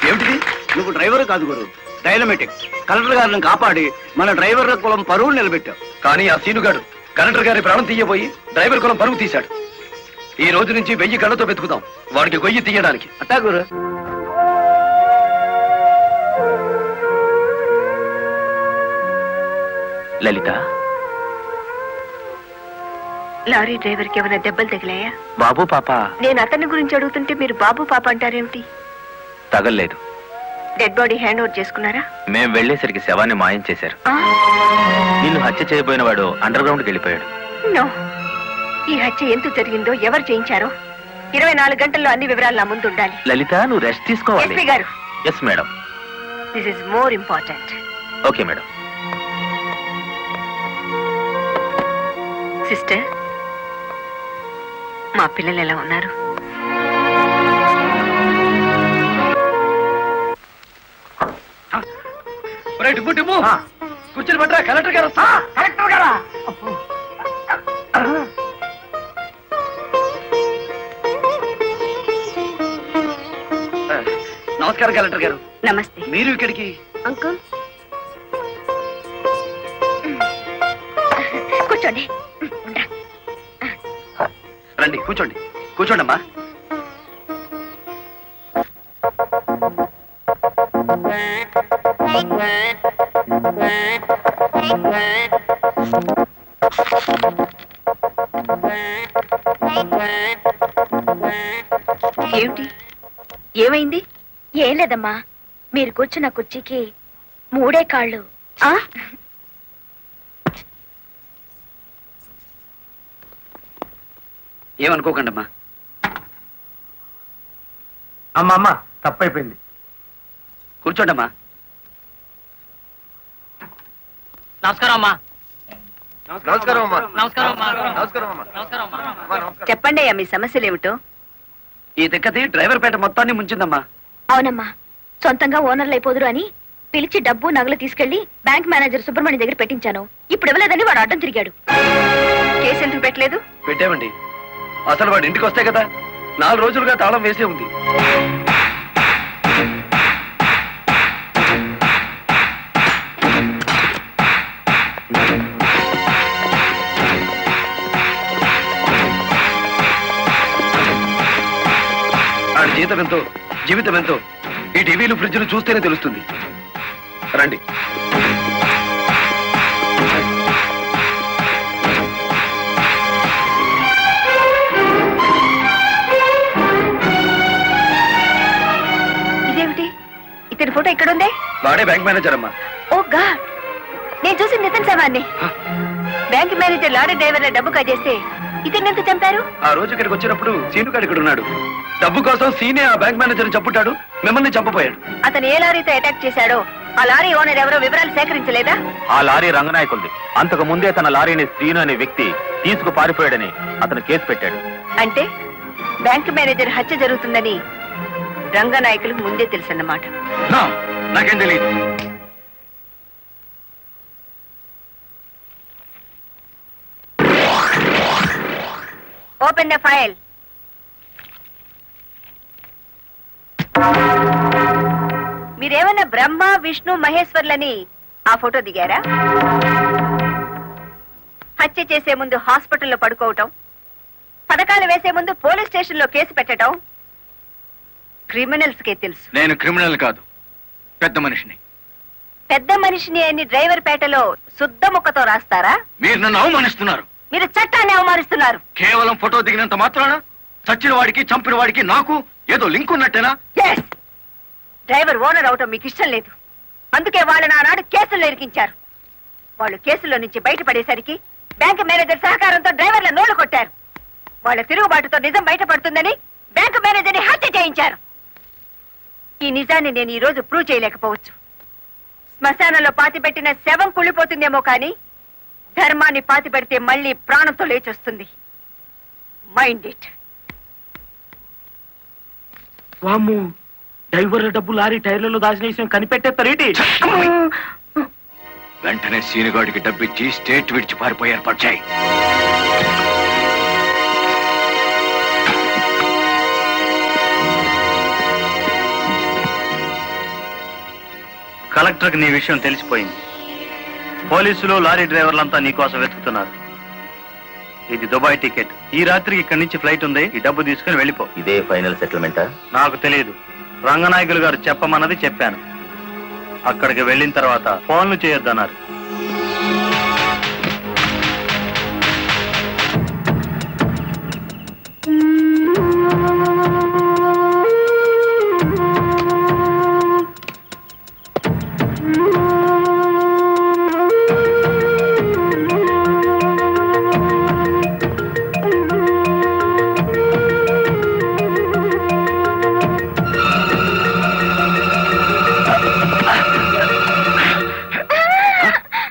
S8: ఏమిటిది?
S7: నువ్వు డ్రైవర్ కాదు గురు, డైనమెటిక్. కలెక్టర్ గారిని కాపాడి మన డ్రైవర్ల కులం పరువు నిలబెట్టావు.
S8: కానీ ఆ సీనుగాడు కలెక్టర్ గారి ప్రాణం తీయబోయి డ్రైవర్ కులం పరుగు తీశాడు. ఈ రోజు నుంచి 1000 కళ్ళతో వెతుకుతాం వాడికి గొయ్యి తీయడానికి.
S7: అట్టా గురు.
S4: లలిత,
S9: లారీ డ్రైవర్ కి ఏమైనా దెబ్బలు తగిలాయా?
S4: బాబు పాప
S9: నేను అతని గురించి అడుగుతుంటే మీరు బాబు పాప అంటారేమిటి?
S4: తగల్లేదు.
S9: డెడ్ బాడీ హ్యాండ్ ఓవర్ చేసుకున్నారా?
S4: మేం వెళ్లేసరికి శవాన్ని మాయం చేశారు. నిన్ను హత్య చేయబోయిన వాడు అండర్ గ్రౌండ్కి వెళ్ళిపోయాడు.
S9: నో, ఈ హత్య ఎందుకు జరిగిందో, ఎవరు చేయించారో 24 గంటల్లో అన్ని వివరాలు నా ముందు ఉండాలి.
S4: లలిత, నువ్వు రెస్ట్ తీసుకోవాలి.
S9: ఎస్పీ గారు.
S4: Yes madam.
S9: This is more important.
S4: Okay madam.
S9: Sister, మా పిల్లలు ఎలా ఉన్నారు?
S8: కూర్చొని పట్టరా, కలెక్టర్ గారు.
S5: కలెక్టర్ గారా?
S8: నమస్కారం కలెక్టర్ గారు.
S9: నమస్తే.
S8: మీరు ఇక్కడికి?
S9: అంకుల్ కూర్చోండి.
S8: రండి, కూర్చోండి. కూర్చోండమ్మా.
S9: ఏమిటి, ఏమైంది? ఏం లేదమ్మా, మీరు కూర్చున్న కుర్చీకి 3 కాళ్ళు.
S8: ఏమనుకోకండమ్మా.
S7: అమ్మమ్మ తప్పైపోయింది.
S8: కూర్చోండమ్మా.
S5: నమస్కారం అమ్మా.
S3: నమస్కారం అమ్మా.
S5: నమస్కారం అమ్మా.
S3: నమస్కారం అమ్మా.
S5: నమస్కారం అమ్మా.
S9: చెప్పండి అయ్యా, మీ సమస్యలు ఏమిటో.
S8: ఈ తిక్కది డ్రైవర్ పేట మొత్తాన్ని ముంచిందమ్మా.
S9: అవునమ్మా, సొంతంగా ఓనర్లు అయిపోదురు అని పిలిచి డబ్బు నగలు తీసుకెళ్లి బ్యాంక్ మేనేజర్ సుబ్రహ్మణ్యం దగ్గర పెట్టించాను. ఇప్పుడు ఇవ్వలేదని వాడు అడ్డం తిరిగాడు. కేసు ఎందుకు పెట్టలేదు?
S8: పెట్టామండి. అసలు వాడు ఇంటికి వస్తే కదా, 4 రోజులుగా తాళం వేసే ఉంది. ఆడి జీతం ఎంతో, జీవితం ఎంతో ఈ టీవీలు ఫ్రిడ్జ్లు చూస్తేనే తెలుస్తుంది. రండి.
S9: ఇదేమిటి, ఇతని ఫోటో ఎక్కడుంది?
S8: వాడే బ్యాంక్ మేనేజర్ అమ్మా.
S9: ఓ గాడ్, నేను చూసి నితిన్ శవాన్ని. బ్యాంక్ మేనేజర్ లారీ డ్రైవర్ల డబ్బు కాజేస్తే ఇతన్ని ఎంత చంపారు?
S8: ఆ రోజు ఇక్కడికి వచ్చినప్పుడు సీనుగాడు ఇక్కడ ఉన్నాడు. డబ్బు కోసం సీనే ఆ బ్యాంక్ మేనేజర్ చంపుతాడు, మిమ్మల్ని చంపపోయాడు.
S9: అతను ఏ లారీతో అటాక్ చేశాడో ఆ లారీ ఓనర్ ఎవరో వివరాలు సేకరించలేదా?
S4: ఆ లారీ రంగనాయకులది. అంతకు ముందే తన లారీని శ్రీను అనే వ్యక్తి తీసుకు పారిపోయాడని అతను కేసు పెట్టాడు.
S9: అంటే బ్యాంక్ మేనేజర్ హత్య జరుగుతుందని రంగనాయకులకు ముందే తెలుసన్నమాట.
S3: నాకేం తెలియదు.
S9: Open the file. మీరేమన్నా బ్రహ్మ విష్ణు మహేశ్వర్లని ఆ ఫోటో దిగారా? హత్య చేసే ముందు హాస్పిటల్లో పడుకోవటం, పథకాలు వేసే ముందు పోలీస్ స్టేషన్ లో కేసు పెట్టడం క్రిమినల్స్ కే తెలుసు.
S3: నేను క్రిమినల్ కాదు, పెద్ద మనిషిని.
S9: పెద్ద మనిషిని అని డ్రైవర్ పేటలో శుద్ధ ముక్కతో రాస్తారా?
S3: మీరు నన్ను అవమానిస్తున్నారు.
S9: మీరు చట్టాన్ని అవమానిస్తున్నారు.
S3: కేవలం ఫోటో దిగినంత మాత్రాన చచ్చిన వాడికి చంపిన వాడికి నాకు ఏదో లింక్ ఉన్నట్టేనా?
S9: Yes! డ్రైవర్ ఓనర్ అవటం మీకు ఇష్టం లేదు. అందుకే వాళ్ళని ఆనాడు కేసుల్లో ఇరికించారు. వాళ్ళు కేసులో నుంచి బయటపడేసరికి బ్యాంక్ మేనేజర్ సహకారంతో డ్రైవర్ల నోళ్లు కొట్టారు. వాళ్ళ తిరుగుబాటుతో నిజం బయటపడుతుందని బ్యాంక్ మేనేజర్ని హత్య చేయించారు. ఈ నిజాన్ని నేను ఈ రోజు ప్రూవ్ చేయలేకపోవచ్చు. శ్మశానంలో పాతిపెట్టిన శవం కుళ్ళిపోతుందేమో కానీ ధర్మాన్ని పాతిపెడితే మళ్ళీ ప్రాణంతో లేచొస్తుంది. Mind it.
S6: వామ్ము, డ్రైవర్ల డబ్బు లారీ టైర్లలో దాచిన విషయం కనిపెట్టేస్తారేంటి?
S3: వెంటనే సీనుగాడికి డబ్బిచ్చి స్టేట్ విడిచి పారిపోయి ఏర్పాటు చేయి.
S6: కలెక్టర్కి నీ విషయం తెలిసిపోయింది. పోలీసులు లారీ డ్రైవర్లంతా నీ కోసం వెతుకుతున్నారు. ఇది దుబాయ్ టికెట్. ఈ రాత్రికి ఇక్కడి నుంచి ఫ్లైట్ ఉంది. ఈ డబ్బు తీసుకుని వెళ్ళిపో.
S4: ఇదే ఫైనల్ సెటిల్మెంటా?
S6: నాకు తెలియదు. రంగనాయకులు గారు చెప్పమన్నది చెప్పాను. అక్కడికి వెళ్ళిన తర్వాత ఫోన్లు చేయొద్దన్నారు.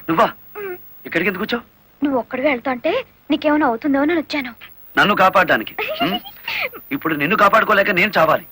S8: నువ్వా ఇక్కడికి ఎందుకు వచ్చావు?
S11: నువ్వు ఒక్కడిగా వెళ్తాంటే నీకేమైనా అవుతుందో అని వచ్చాను.
S8: నన్ను కాపాడడానికి. ఇప్పుడు నిన్ను కాపాడుకోలేక నేను చావాలి.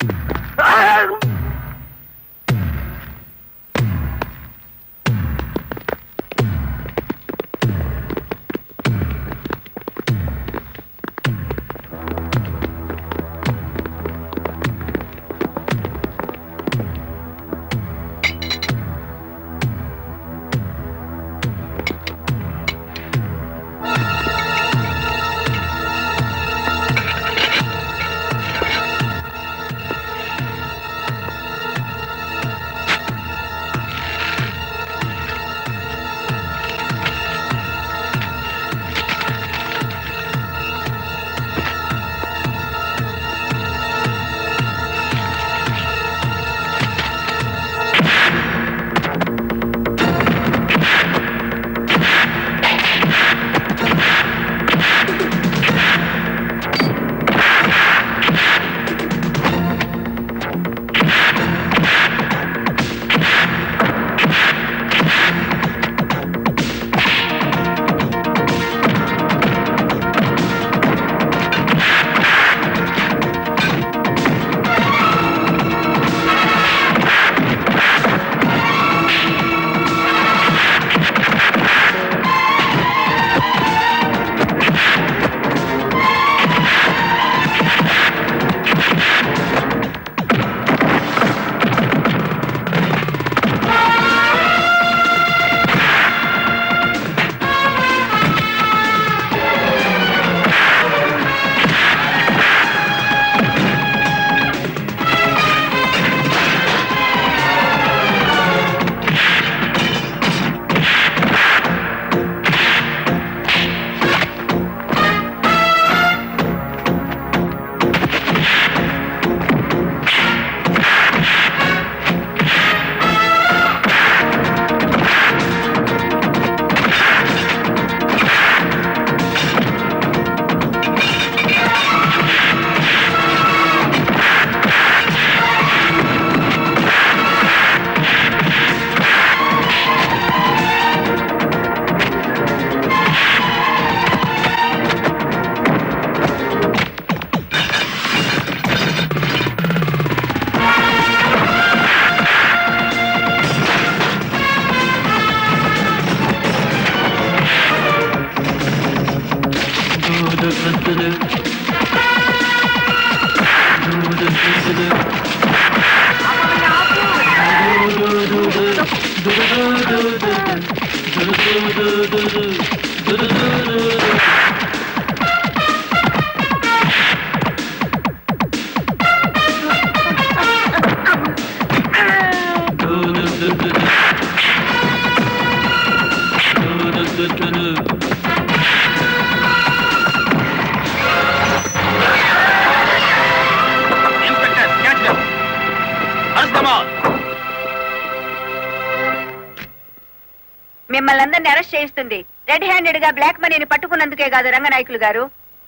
S9: మిమ్మల్ని అందరినీ అరెస్ట్ చేయిస్తుంది. రెడ్ హ్యాండెడ్ గా బ్లాక్ మనీని పట్టుకున్నందుకే కాదు రంగనాయకులు గారు,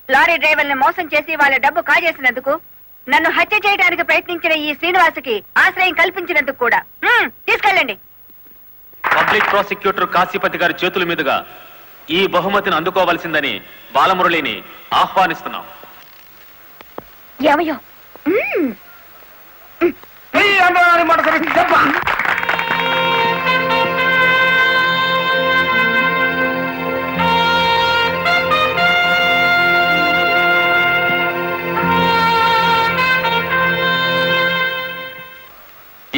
S9: లారీ డ్రైవర్ని మోసం చేసి వాళ్ళ డబ్బు కాజేసినందుకు, నన్ను హత్య చేయడానికి ప్రయత్నించిన ఈ శ్రీనివాసుకి ఆశ్రయం కల్పించినందుకు కూడా. తీసుకెళ్ళండి.
S4: పబ్లిక్ ప్రాసిక్యూటర్ కాశీపతి గారి చేతుల మీదుగా ఈ బహుమతిని అందుకోవాల్సిందని బాలమురళిని ఆహ్వానిస్తున్నాం.
S11: ఏమయ్యో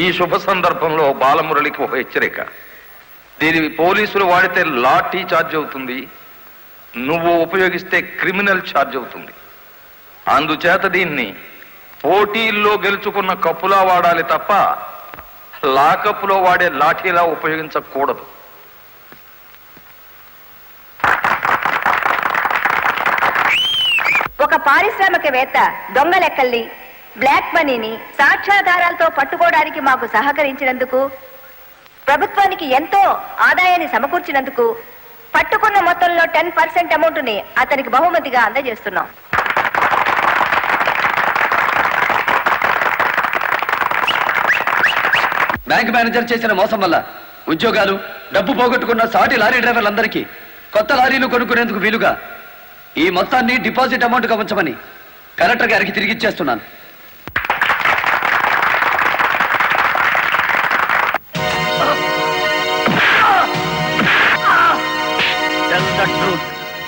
S10: ఈ శుభ సందర్భంలో బాలమురళికి ఒక హెచ్చరిక. దీని పోలీసులు వాడితే లాఠీ ఛార్జ్ అవుతుంది, నువ్వు ఉపయోగిస్తే క్రిమినల్ ఛార్జ్ అవుతుంది. అందుచేత దీన్ని పోటీల్లో గెలుచుకున్న కప్పులా వాడాలి తప్ప లాకప్పులో వాడే లాఠీలా ఉపయోగించకూడదు.
S9: ఒక పారిశ్రామికవేత్త దొంగ లెక్కల్ని, బ్లాక్ మనీని సాక్ష్యాధారాలతో పట్టుకోవడానికి మాకు సహకరించినందుకు, ప్రభుత్వానికి ఎంతో ఆదాయాన్ని సమకూర్చినందుకు పట్టుకున్న మొత్తంలో 10% అమౌంట్ ని అతనికి బహుమతిగా అందజేస్తున్నాం.
S8: బ్యాంక్ మేనేజర్ చేసిన మోసం వల్ల ఉద్యోగాలు, డబ్బు పోగొట్టుకున్న సాటి లారీ డ్రైవర్లందరికీ కొత్త లారీలు కొనుక్కునేందుకు వీలుగా ఈ మొత్తాన్ని డిపాజిట్ అమౌంట్ గా ఉంచమని కలెక్టర్ గారికి తిరిగిచ్చేస్తున్నాను.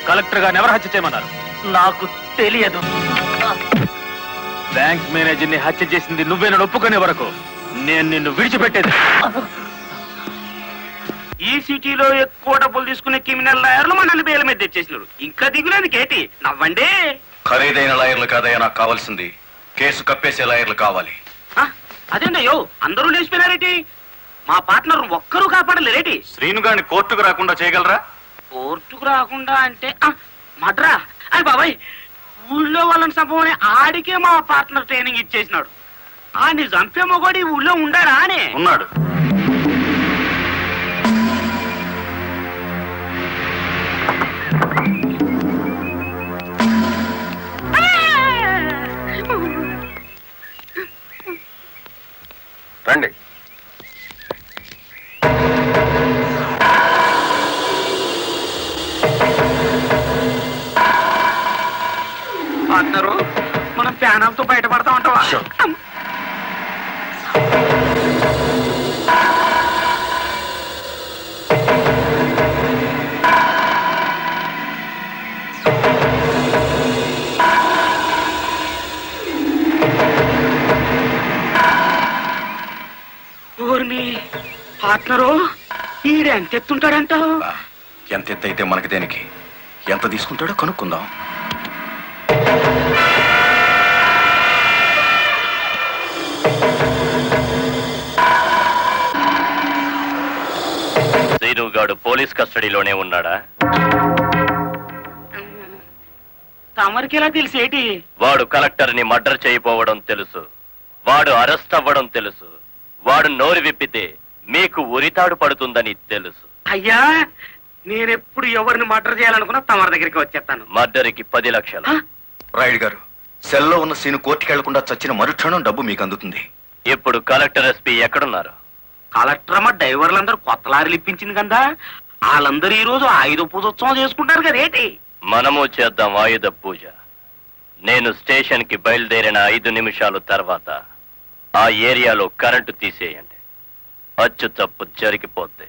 S4: కలెక్టర్ గారిని ఎవరు హత్య చేయమన్నారు?
S7: నాకు తెలియదు.
S4: బ్యాంక్ మేనేజర్ ని హత్య చేసింది నువ్వేనని ఒప్పుకునే వరకు నేను నిన్ను విడిచిపెట్టేది.
S5: ఈ సిటీలో ఎక్కువ డబ్బులు తీసుకునే క్రిమినల్ లాయర్లు మనల్ని బేల మీద తెచ్చేసినారు. ఇంకా దిగులేదు కేటి, నవ్వండి.
S3: ఖరీదైన లాయర్లు కాదయ్యా నాకు కావాల్సింది, కేసు కప్పేసే లాయర్లు కావాలి.
S5: అదేంటయ్యో అందరూ లేచిపోయినారేటి? మా పార్ట్నర్ ఒక్కరూ కాపాడలేరేటి?
S3: శ్రీను గారిని కోర్టుకు రాకుండా చేయగలరా?
S5: కోర్టుకు రాకుండా అంటే మడ్రా అని బాబాయ్, ఊళ్ళో వాళ్ళని సంభవని ఆడికే మా పార్ట్నర్ ట్రైనింగ్ ఇచ్చేసినాడు. ఆడిని చంపే మొగోడి ఊళ్ళో ఉండాడా అని?
S3: ఉన్నాడు. రండి.
S5: పార్ట్నరు మనం ప్యానంతో బయటపడతా ఉంటావా? పార్ట్నరు ఈడు ఎంత ఎత్తుంటాడంటావు?
S3: ఎంత ఎత్తు అయితే మనకి దేనికి, ఎంత తీసుకుంటాడో కనుక్కుందాం.
S4: శ్రీనుగాడు పోలీస్ కస్టడీలోనే ఉన్నాడా?
S5: తమరికి ఎలా తెలిసేటి?
S4: వాడు కలెక్టర్ ని మర్డర్ చేయబోవడం తెలుసు, వాడు అరెస్ట్ అవ్వడం తెలుసు, వాడు నోరు విప్పితే మీకు ఉరితాడు పడుతుందని తెలుసు.
S5: అయ్యా, నేనెప్పుడు ఎవరిని మర్డర్ చేయాలనుకున్నా తమరి దగ్గరికి వచ్చేస్తాను.
S4: మర్డర్కి 10 లక్షలు.
S3: రాయుడు గారు, సెల్లో ఉన్న సీను కోర్టుకి వెళ్లకుండా చచ్చిన మరుక్షణం డబ్బు మీకు అందుతుంది.
S4: ఇప్పుడు కలెక్టర్ ఎస్పీ ఎక్కడున్నారు?
S5: కలెక్టర్ అమ్మ డ్రైవర్లందరూ కొత్త లారీలు ఇప్పించింది కదా, వాళ్ళందరూ ఈ రోజు ఆయుధ పూజోత్సవం చేసుకుంటారు కదా ఏంటి?
S4: మనము చేద్దాం ఆయుధ పూజ. నేను స్టేషన్ కి బయలుదేరిన 5 నిమిషాలు తర్వాత ఆ ఏరియాలో కరెంటు తీసేయండి. అచ్చు తప్పు జరిగిపోద్ది.